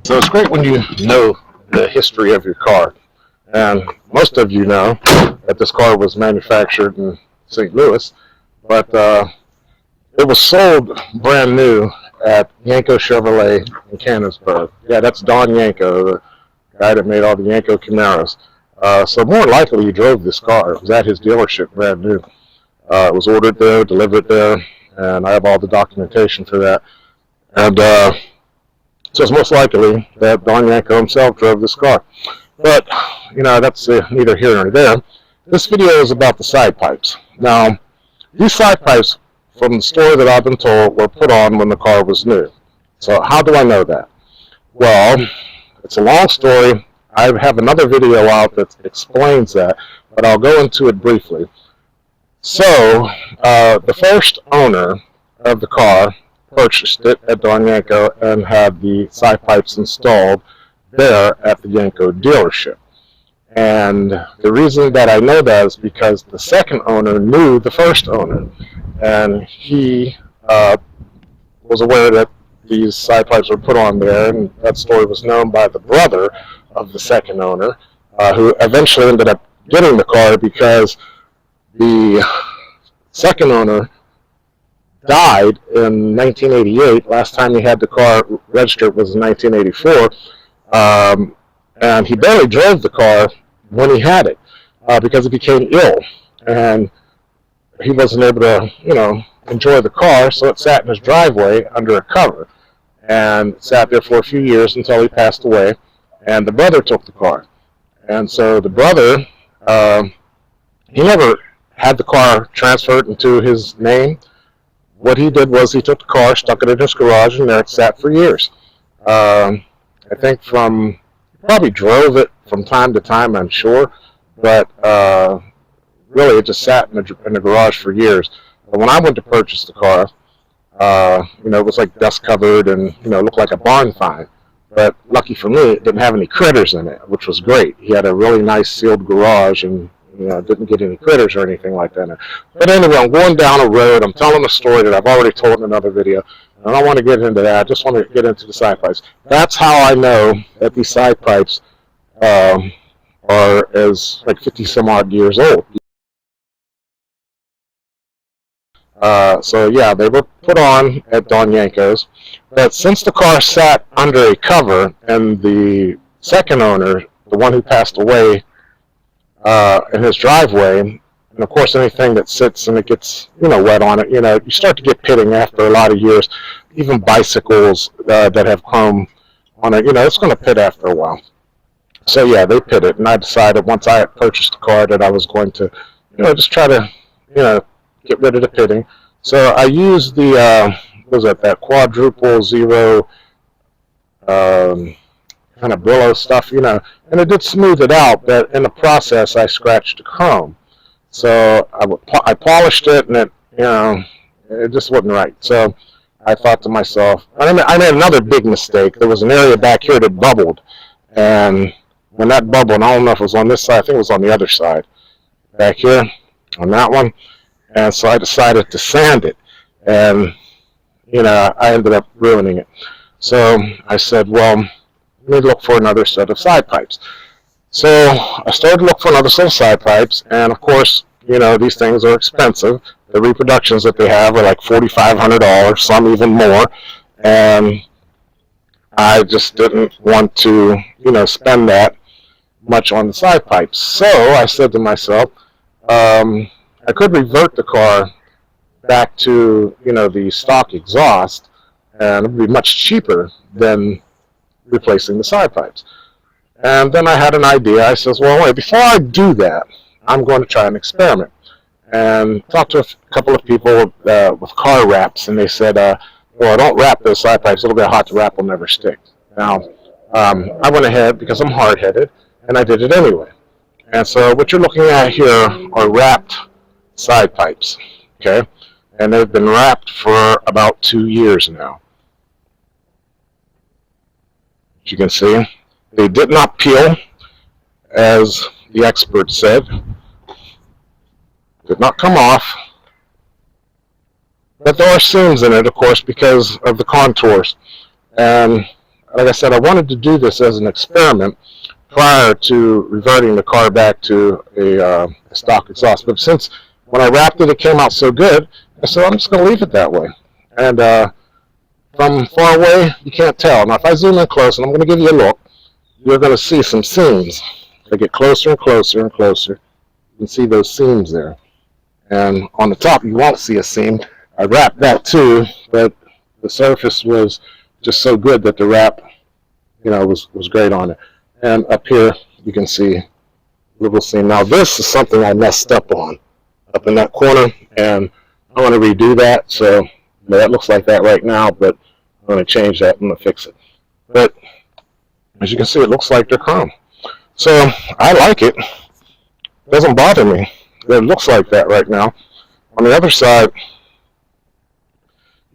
So it's great when you know the history of your car. And most of you know that this car was manufactured in St. Louis, but it was sold brand new at Yanko Chevrolet in Canonsburg. Yeah, that's Don Yanko, the guy that made all the Yanko Camaros. So more likely he drove this car. It was at his dealership brand new. It was ordered there, delivered there, and I have all the documentation for that. And so it's most likely that Don Yanko himself drove this car. But, you know, that's neither here nor there. This video is about the side pipes. Now, these side pipes, from the story that I've been told, were put on when the car was new. So how do I know that? Well, it's a long story. I have another video out that explains that, but I'll go into it briefly. So, the first owner of the car purchased it at Don Yanko and had the side pipes installed there at the Yanko dealership. And the reason that I know that is because the second owner knew the first owner, and he was aware that these side pipes were put on there, and that story was known by the brother of the second owner, who eventually ended up getting the car because the second owner died in 1988. Last time he had the car registered was in 1984, and he barely drove the car when he had it because he became ill, and he wasn't able to, you know, enjoy the car, so it sat in his driveway under a cover and sat there for a few years until he passed away, and the brother took the car. And so the brother, he never had the car transferred into his name. What he did was he took the car, stuck it in his garage, and there it sat for years. I think he probably drove it from time to time, I'm sure, but really it just sat in the garage for years. But when I went to purchase the car, you know, it was like dust covered and, you know, looked like a barn find. But lucky for me, it didn't have any critters in it, which was great. He had a really nice sealed garage and, you know, didn't get any critters or anything like that. But anyway, I'm going down a road. I'm telling a story that I've already told in another video. I don't want to get into that. I just want to get into the side pipes. That's how I know that these side pipes are as like 50 some odd years old. So yeah, they were put on at Don Yanko's, but since the car sat under a cover and the second owner, the one who passed away, in his driveway, and of course anything that sits and it gets, you know, wet on it, you know, you start to get pitting after a lot of years. Even bicycles that have chrome on it, you know, it's going to pit after a while. So yeah, they pitted, and I decided once I had purchased the car that I was going to, you know, just try to, you know, get rid of the pitting. So I used the, that quadruple zero kind of Brillo stuff, you know, and it did smooth it out, but in the process I scratched the chrome. So I polished it, and it, you know, it just wasn't right. So I thought to myself, I made another big mistake. There was an area back here that bubbled, and when that bubbled, I don't know if it was on this side, I think it was on the other side, back here, on that one, and so I decided to sand it, and, you know, I ended up ruining it. So I said, well, let me look for another set of side pipes. So I started to look for another set of side pipes, and of course, you know, these things are expensive. The reproductions that they have are like $4,500, some even more, and I just didn't want to, you know, spend that much on the side pipes. So I said to myself, I could revert the car back to, you know, the stock exhaust, and it would be much cheaper than replacing the side pipes. And then I had an idea. I says, well, wait, before I do that, I'm going to try an experiment. And talked to a couple of people with car wraps, and they said, well, don't wrap those side pipes. It'll get hot to wrap, will never stick. Now, I went ahead because I'm hard-headed, and I did it anyway. And so what you're looking at here are wrapped side pipes, okay? And they've been wrapped for about 2 years now. As you can see, they did not peel, as the expert said. Did not come off. But there are seams in it, of course, because of the contours. And like I said, I wanted to do this as an experiment prior to reverting the car back to a stock exhaust. But since when I wrapped it, it came out so good, I said, I'm just going to leave it that way. And from far away, you can't tell. Now, if I zoom in close, and I'm going to give you a look, you're going to see some seams. They get closer and closer and closer. You can see those seams there. And on the top, you won't see a seam. I wrapped that too, but the surface was just so good that the wrap, was great on it. And up here, you can see a little seam. Now, this is something I messed up on, up in that corner, and I want to redo that. So that looks like that right now, but I'm going to change that. I'm going to fix it. But as you can see, it looks like they're chrome. So I like it. It doesn't bother me. It looks like that right now. On the other side,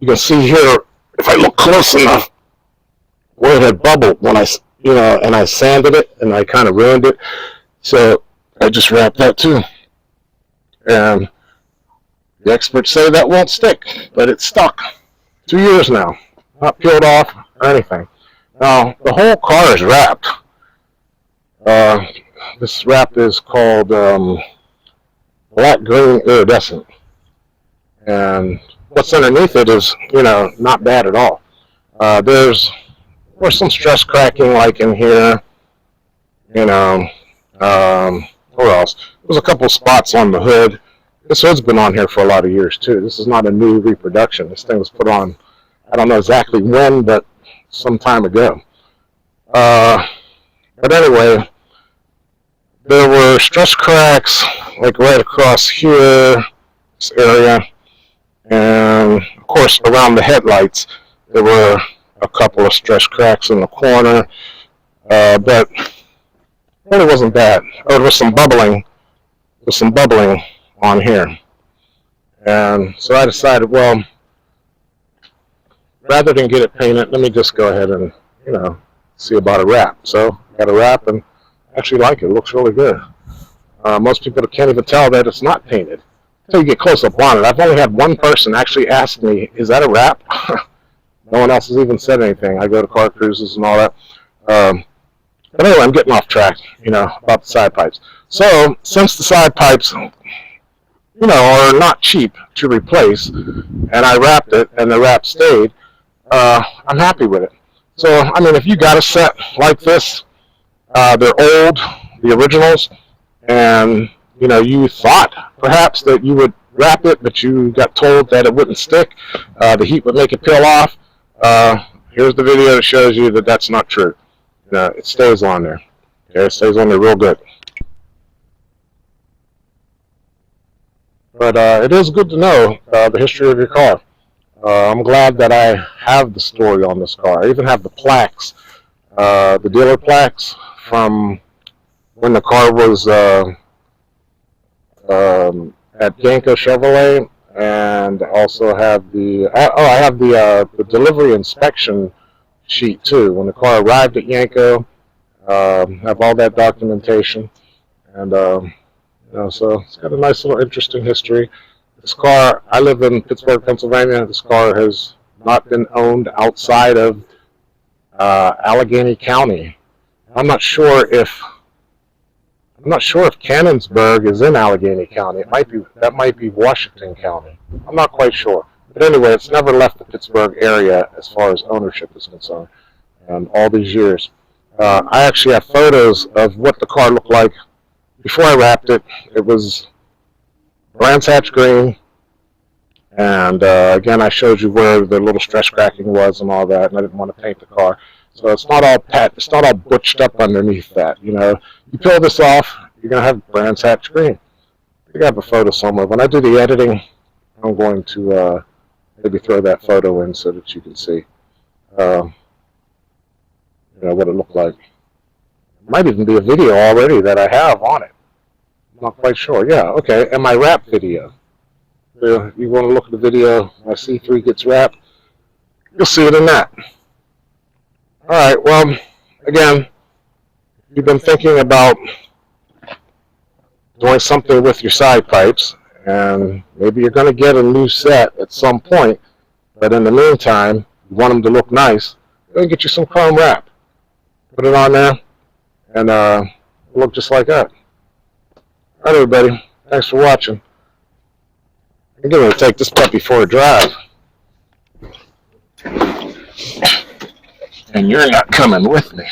you can see here, if I look close enough, where it had bubbled when I sanded it and I kind of ruined it. So I just wrapped that too. And the experts say that won't stick, but it's stuck. 2 years now, not peeled off or anything. Now, the whole car is wrapped. This wrap is called black-green iridescent. And what's underneath it is, not bad at all. There's some stress cracking like in here, where else? There's a couple spots on the hood. This hood's been on here for a lot of years too. This is not a new reproduction. This thing was put on, I don't know exactly when, but some time ago. But anyway, there were stress cracks like right across here, this area, and of course around the headlights there were a couple of stress cracks in the corner, but really wasn't bad. Oh, there was some bubbling on here, and so I decided, well, rather than get it painted, let me just go ahead and see about a wrap. So I got a wrap, and I actually like it. It looks really good. Most people can't even tell that it's not painted until you get close up on it. I've only had one person actually ask me, "Is that a wrap?" No one else has even said anything. I go to car cruises and all that. But anyway, I'm getting off track, about the side pipes. So since the side pipes, are not cheap to replace, and I wrapped it and the wrap stayed, I'm happy with it. So, I mean, if you got a set like this, they're old, the originals, and, you thought perhaps that you would wrap it, but you got told that it wouldn't stick, the heat would make it peel off, here's the video that shows you that that's not true. It stays on there. Okay, it stays on there real good. But it is good to know the history of your car. I'm glad that I have the story on this car. I even have the plaques, the dealer plaques from when the car was at Yanko Chevrolet, and also have I have the delivery inspection sheet too. When the car arrived at Yanko, have all that documentation, and so it's got a nice little interesting history. This car, I live in Pittsburgh, Pennsylvania. This car has not been owned outside of Allegheny County. I'm not sure if Cannonsburg is in Allegheny County. That might be Washington County. I'm not quite sure. But anyway, it's never left the Pittsburgh area as far as ownership is concerned. All these years, I actually have photos of what the car looked like before I wrapped it. It was Brands Hatch green, and again, I showed you where the little stress cracking was and all that, and I didn't want to paint the car. So it's not all it's not all butched up underneath that. You peel this off, you're going to have Brands Hatch green. I think I have a photo somewhere. When I do the editing, I'm going to maybe throw that photo in so that you can see what it looked like. It might even be a video already that I have on it. I'm not quite sure. Yeah, okay. And my wrap video. If you want to look at the video, my C3 gets wrapped, you'll see it in that. All right, well, again, you've been thinking about doing something with your side pipes, and maybe you're going to get a new set at some point, but in the meantime, you want them to look nice, Go get you some chrome wrap. Put it on there, and it'll look just like that. All right, everybody. Thanks for watching. I'm going to take this puppy for a drive. And you're not coming with me.